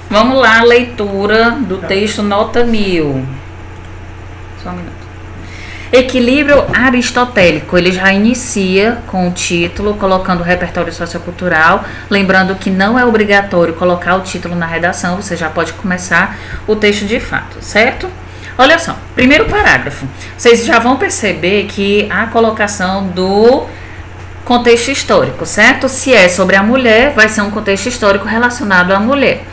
Vamos lá, leitura do texto nota 1000. Só um minuto. Equilíbrio aristotélico, ele já inicia com o título, colocando o repertório sociocultural, lembrando que não é obrigatório colocar o título na redação, você já pode começar o texto de fato, certo? Olha só, primeiro parágrafo, vocês já vão perceber que a colocação do contexto histórico, certo? Se é sobre a mulher, vai ser um contexto histórico relacionado à mulher.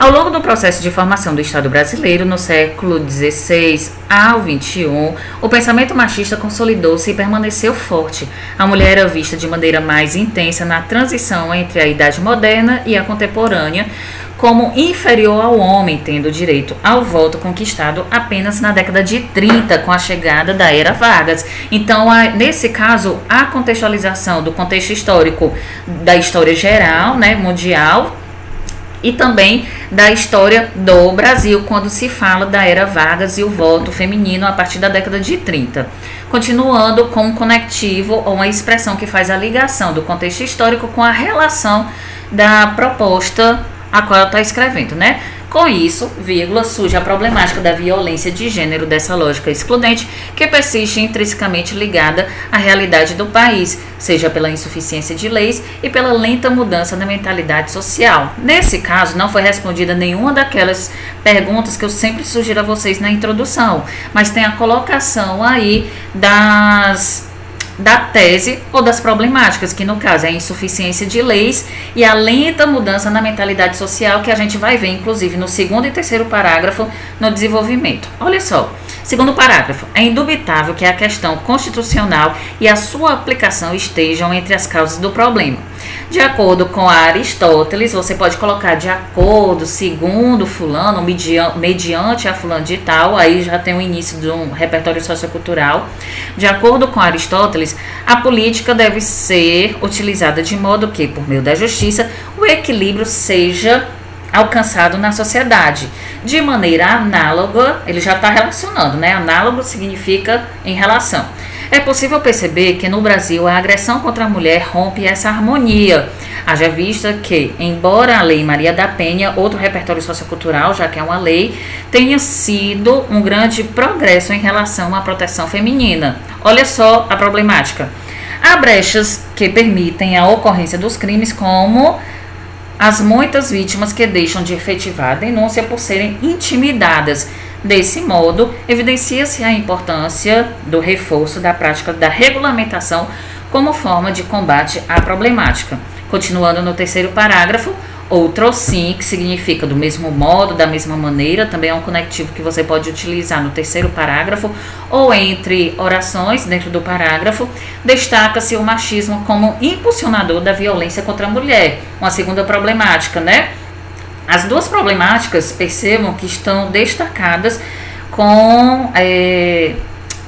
Ao longo do processo de formação do Estado brasileiro, no século XVI ao XXI, o pensamento machista consolidou-se e permaneceu forte. A mulher era vista de maneira mais intensa na transição entre a Idade Moderna e a contemporânea, como inferior ao homem, tendo direito ao voto conquistado apenas na década de 30, com a chegada da Era Vargas. Então, nesse caso, a contextualização do contexto histórico, da história geral, né, mundial, e também da história do Brasil, quando se fala da Era Vargas e o voto feminino a partir da década de 30. Continuando com um conectivo ou uma expressão que faz a ligação do contexto histórico com a relação da proposta a qual ela está escrevendo, né? Com isso, vírgula, surge a problemática da violência de gênero dessa lógica excludente que persiste intrinsecamente ligada à realidade do país, seja pela insuficiência de leis e pela lenta mudança na mentalidade social. Nesse caso, não foi respondida nenhuma daquelas perguntas que eu sempre sugiro a vocês na introdução, mas tem a colocação aí da tese ou das problemáticas, que no caso é a insuficiência de leis e a lenta mudança na mentalidade social, que a gente vai ver inclusive no segundo e terceiro parágrafo no desenvolvimento. Olha só, segundo parágrafo, é indubitável que a questão constitucional e a sua aplicação estejam entre as causas do problema. De acordo com Aristóteles, você pode colocar de acordo, segundo fulano, mediante a fulano de tal, aí já tem o início de um repertório sociocultural. De acordo com Aristóteles, a política deve ser utilizada de modo que, por meio da justiça, o equilíbrio seja alcançado na sociedade. De maneira análoga, ele já está relacionando, né? Análogo significa em relação. É possível perceber que no Brasil a agressão contra a mulher rompe essa harmonia. Haja vista que, embora a Lei Maria da Penha, outro repertório sociocultural, já que é uma lei, tenha sido um grande progresso em relação à proteção feminina. Olha só a problemática. Há brechas que permitem a ocorrência dos crimes, como as muitas vítimas que deixam de efetivar a denúncia por serem intimidadas. Desse modo, evidencia-se a importância do reforço da prática da regulamentação como forma de combate à problemática. Continuando no terceiro parágrafo, outro sim, que significa do mesmo modo, da mesma maneira, também é um conectivo que você pode utilizar no terceiro parágrafo ou entre orações dentro do parágrafo, destaca-se o machismo como impulsionador da violência contra a mulher. Uma segunda problemática, né? As duas problemáticas, percebam que estão destacadas com um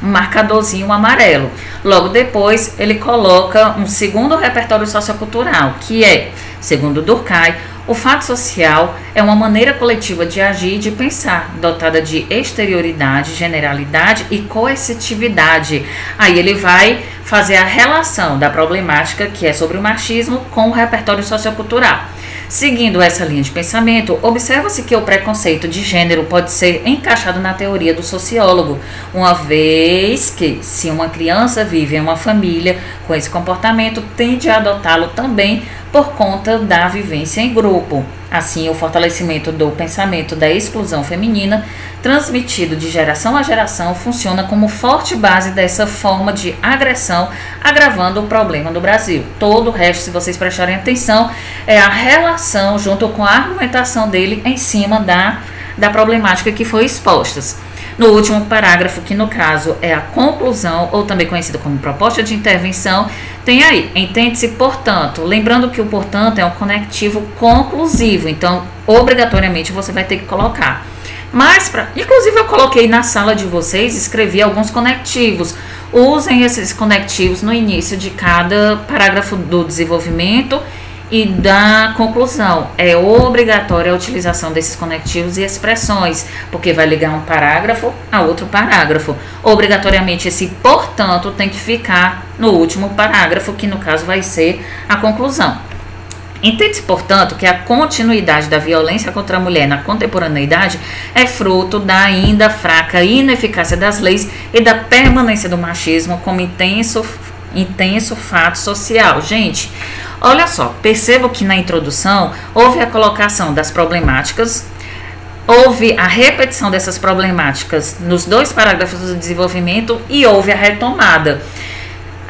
marcadorzinho amarelo. Logo depois, ele coloca um segundo repertório sociocultural, que é, segundo Durkheim, o fato social é uma maneira coletiva de agir e de pensar, dotada de exterioridade, generalidade e coercitividade. Aí ele vai fazer a relação da problemática, que é sobre o machismo, com o repertório sociocultural. Seguindo essa linha de pensamento, observa-se que o preconceito de gênero pode ser encaixado na teoria do sociólogo, uma vez que, se uma criança vive em uma família com esse comportamento, tende a adotá-lo também por conta da vivência em grupo. Assim, o fortalecimento do pensamento da exclusão feminina, transmitido de geração a geração, funciona como forte base dessa forma de agressão, agravando o problema do Brasil. Todo o resto, se vocês prestarem atenção, é a relação junto com a argumentação dele em cima da problemática que foi exposta. No último parágrafo, que no caso é a conclusão, ou também conhecida como proposta de intervenção, tem aí, entende-se, portanto, lembrando que o portanto é um conectivo conclusivo, então obrigatoriamente você vai ter que colocar. Mas, inclusive eu coloquei na sala de vocês, escrevi alguns conectivos. Usem esses conectivos no início de cada parágrafo do desenvolvimento e da conclusão. É obrigatória a utilização desses conectivos e expressões, porque vai ligar um parágrafo a outro parágrafo. Obrigatoriamente esse portanto tem que ficar no último parágrafo, que no caso vai ser a conclusão. Entende-se, portanto, que a continuidade da violência contra a mulher na contemporaneidade é fruto da ainda fraca ineficácia das leis e da permanência do machismo como intenso fato social. Gente, olha só, percebo que na introdução houve a colocação das problemáticas, houve a repetição dessas problemáticas nos 2 parágrafos do desenvolvimento e houve a retomada.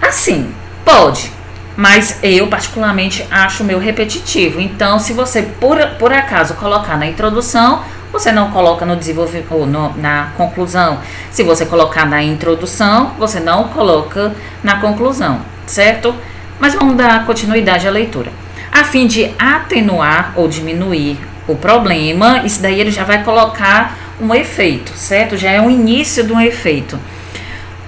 Assim, pode, mas eu particularmente acho meio repetitivo. Então, se você por acaso colocar na introdução, você não coloca no desenvolvimento ou na conclusão. Se você colocar na introdução, você não coloca na conclusão, certo? Mas vamos dar continuidade à leitura. A fim de atenuar ou diminuir o problema, isso daí ele já vai colocar um efeito, certo? Já é o início de um efeito.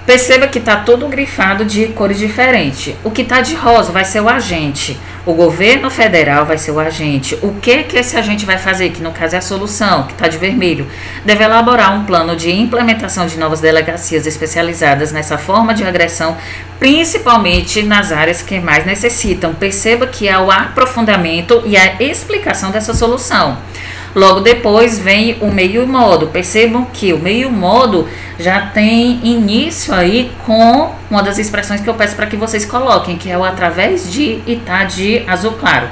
Perceba que está tudo grifado de cores diferentes. O que está de rosa vai ser o agente. O governo federal vai ser o agente. O que esse agente vai fazer, que no caso é a solução, que está de vermelho? Deve elaborar um plano de implementação de novas delegacias especializadas nessa forma de agressão, principalmente nas áreas que mais necessitam. Perceba que é o aprofundamento e a explicação dessa solução. Logo depois vem o meio modo. Percebam que o meio modo já tem início aí com uma das expressões que eu peço para que vocês coloquem, que é o através de e tá de azul claro.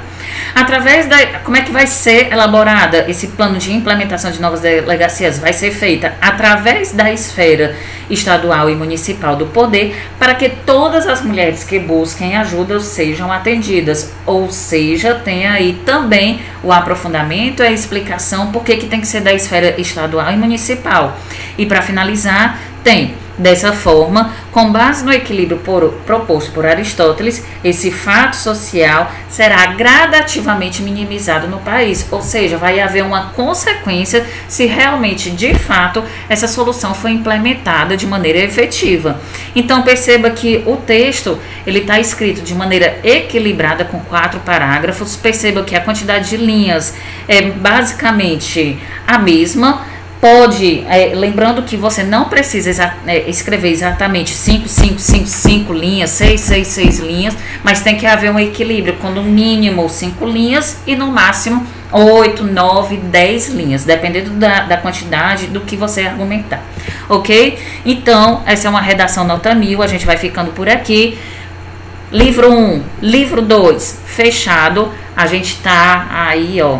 Através da... Como é que vai ser elaborada esse plano de implementação de novas delegacias? Vai ser feita através da esfera estadual e municipal do poder, para que todas as mulheres que busquem ajuda sejam atendidas. Ou seja, tem aí também o aprofundamento e a explicação por que tem que ser da esfera estadual e municipal. E para finalizar, tem... Dessa forma, com base no equilíbrio proposto por Aristóteles, esse fato social será gradativamente minimizado no país, ou seja, vai haver uma consequência se realmente, de fato, essa solução foi implementada de maneira efetiva. Então, perceba que o texto ele está escrito de maneira equilibrada com 4 parágrafos. Perceba que a quantidade de linhas é basicamente a mesma. Pode, lembrando que você não precisa escrever exatamente 5 linhas, 6 linhas, mas tem que haver um equilíbrio com no mínimo 5 linhas e no máximo 8, 9, 10 linhas, dependendo da quantidade do que você argumentar, ok? Então, essa é uma redação nota 1000, a gente vai ficando por aqui. Livro 1, livro 2, fechado, a gente tá aí, ó,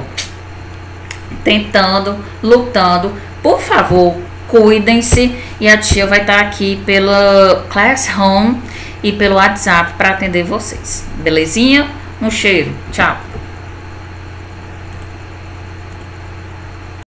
tentando, lutando. Por favor, cuidem-se e a tia vai estar aqui pela Classroom e pelo WhatsApp para atender vocês. Belezinha? Um cheiro. Tchau.